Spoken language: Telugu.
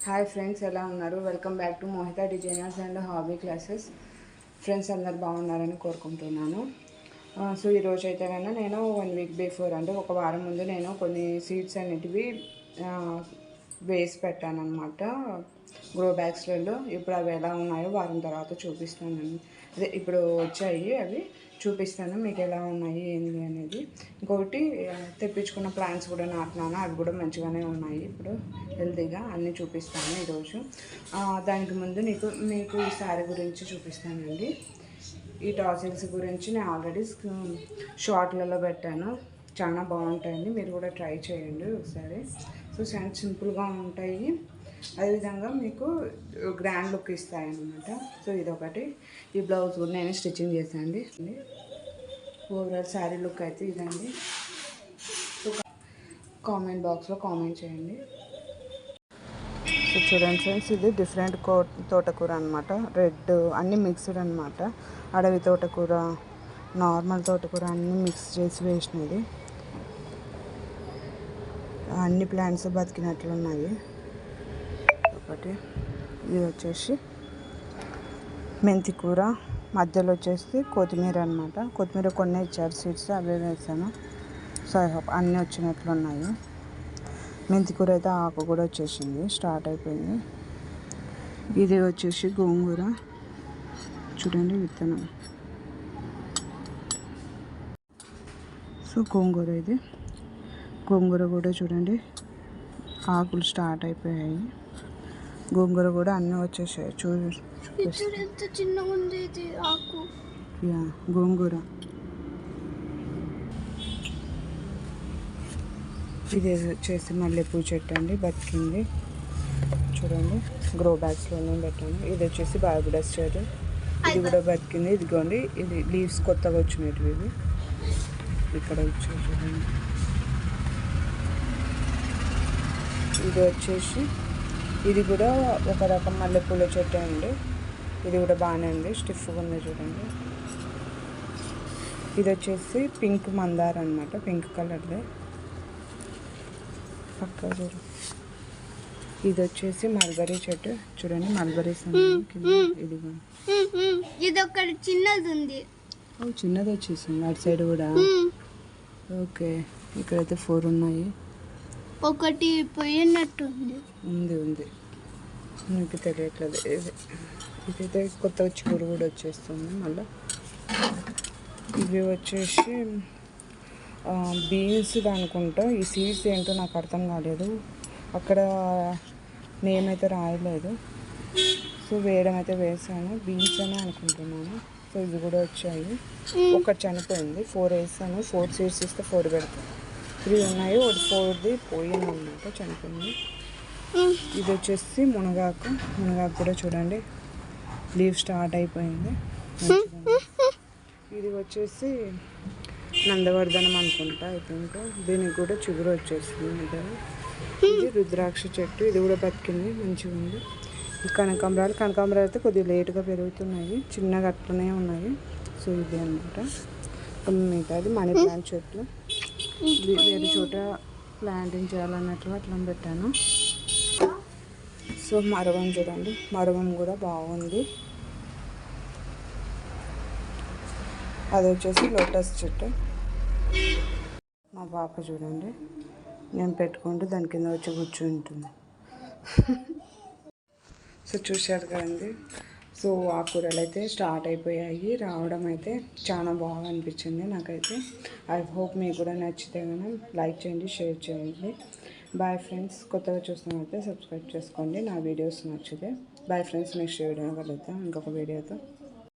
హాయ్ ఫ్రెండ్స్, ఎలా ఉన్నారు? Welcome back to Mohita designers and hobby classes. Friends అందరు బాగున్నారని కోరుకుంటున్నాను. సో ఈరోజు అయితే కన్నా నేను 1 వీక్ బిఫోర్, అంటే ఒక వారం ముందు నేను కొన్ని సీడ్స్ అనేటివి వేసి పెట్టాను అనమాట గ్రో బ్యాగ్స్లలో. ఇప్పుడు అవి ఎలా ఉన్నాయో వారం తర్వాత చూపిస్తాను. అదే ఇప్పుడు వచ్చాయి, అవి చూపిస్తాను మీకు ఎలా ఉన్నాయి ఏంటి అనేది. ఇంకొకటి తెప్పించుకున్న ప్లాంట్స్ కూడా నాటినాను, అవి కూడా మంచిగానే ఉన్నాయి, ఇప్పుడు హెల్తీగా అన్నీ చూపిస్తాను ఈరోజు. దానికి ముందు మీకు ఈ శారీ గురించి చూపిస్తానండి. ఈ టాసిల్స్ గురించి నేను ఆల్రెడీ షార్ట్లలో పెట్టాను, చాలా బాగుంటాయండి, మీరు కూడా ట్రై చేయండి ఒకసారి. సో సింపుల్గా ఉంటాయి, అదేవిధంగా మీకు గ్రాండ్ లుక్ ఇస్తాయి అన్నమాట. సో ఇదొకటి. ఈ బ్లౌజ్ కూడా నేను స్టిచ్చింగ్ చేశాను అండి. ఓవరాల్ శారీ లుక్ అయితే ఇదండి. సో కామెంట్ బాక్స్లో కామెంట్ చేయండి. సో చూడండి ఫ్రెండ్స్, ఇది డిఫరెంట్ తోటకూర అనమాట. రెడ్ అన్నీ మిక్స్డ్ అనమాట. అడవి తోటకూర, నార్మల్ తోటకూర అన్నీ మిక్స్ చేసి వేసినది. అన్ని ప్లాంట్స్ బతికినట్లున్నాయి. ఒకటి ఇది వచ్చేసి మెంతి కూర, మధ్యలో వచ్చేసి కొత్తిమీర అనమాట. కొత్తిమీర కొన్ని ఇచ్చారు సీడ్స్, అవే వేసాను. సో ఐ హోప్ అన్నీ వచ్చినట్లున్నాయి. మెంతి కూర అయితే ఆకు కూడా వచ్చేసింది, స్టార్ట్ అయిపోయింది. ఇది వచ్చేసి గోంగూర, చూడండి విత్తనం. సో గోంగూర, ఇది గోంగూర కూడా చూడండి ఆకులు స్టార్ట్ అయిపోయాయి. గోంగూర కూడా అన్నీ వచ్చేసాయి. గోంగూర ఇది వచ్చేసి మల్లెపూ చెట్టు అండి, బతికింది చూడండి. గ్రో బ్యాగ్స్లోనే పెట్టాను. ఇది వచ్చేసి బార్బడస్ చెట్టు, ఇది కూడా బతికింది. ఇదిగోండి, ఇది లీవ్స్ కొత్తగా వచ్చినవి ఇవి ఇక్కడ వచ్చాయి చూడండి. ఇది వచ్చేసి ఇది కూడా ఒక రకం మల్లెపూల చెట్టు అండి. ఇది కూడా బాగానే ఉంది, స్టిఫ్గా ఉంది చూడండి. ఇది వచ్చేసి పింక్ మందార అనమాట, పింక్ కలర్దే పక్క చూడు. ఇది వచ్చేసి మల్బరీ చెట్టు చూడండి, మల్బరీస్ ఇది ఒకటి చిన్నది ఉంది. చిన్నది వచ్చేసింది అటు సైడ్ కూడా. ఓకే, ఇక్కడైతే 4 ఉన్నాయి. ఒకటి పోయినట్టు ఉంది మీకు తెలియట్లేదు. ఇదైతే కొత్త చిగురు కూడా వచ్చేస్తుంది మళ్ళీ. ఇవి వచ్చేసి బీన్స్ అనుకుంటా. ఈ సీడ్స్ ఏంటో నాకు అర్థం కాలేదు, అక్కడ నేమ్ అయితే రాయలేదు. సో వేయడం అయితే వేసాను, బీన్స్ అని అనుకుంటున్నాను. సో ఇవి కూడా వచ్చాయి. ఒకటి చనిపోయింది, 4 వేసాను. 4 సీడ్స్ ఇస్తే 4 పెడతాను. 3 ఉన్నాయి, ఒకటి 4ది పోయింది అనమాట, చనిపోయింది. ఇది వచ్చేసి మునగాకు కూడా చూడండి, లీవ్ స్టార్ట్ అయిపోయింది. ఇది వచ్చేసి నందవర్ధనం అనుకుంటా, ఐ థింక్. దీనికి కూడా చిగురు వచ్చేస్తుంది. ఇది రుద్రాక్ష చెట్టు, ఇది కూడా బతికింది, మంచిగా ఉంది. ఈ కనకాంబరాలు అయితే కొద్దిగా లేటుగా పెరుగుతున్నాయి, చిన్నగా అట్లనే ఉన్నాయి. సో ఇది అనమాట. మిగతాది మనీ ప్లాంట్ చెట్లు, వేరే చోట ప్లాంటింగ్ చేయాలన్నట్లు అట్లా పెట్టాను. సో మరవం చూడండి, మరవం కూడా బాగుంది. అది వచ్చేసి లోటస్ చెట్టు. మా పాప చూడండి, నేను పెట్టుకుంటూ దాని కింద వచ్చి కూర్చుంటుంది. సో చూశారు కదండి. సో ఆకుకూరలు అయితే స్టార్ట్ అయిపోయాయి రావడం, అయితే చాలా బాగా అనిపించింది నాకైతే. ఐ హోప్ మీకు కూడా నచ్చితే కనుక లైక్ చేయండి, షేర్ చేయండి. Bye friends. కొత్తగా చూస్తున్నట్లయితే సబ్స్క్రైబ్ చేసుకోండి నా వీడియోస్ నచ్చితే. బాయ్ ఫ్రెండ్స్, నెక్స్ట్ వీడియో కలుద్దాం ఇంకొక వీడియోతో.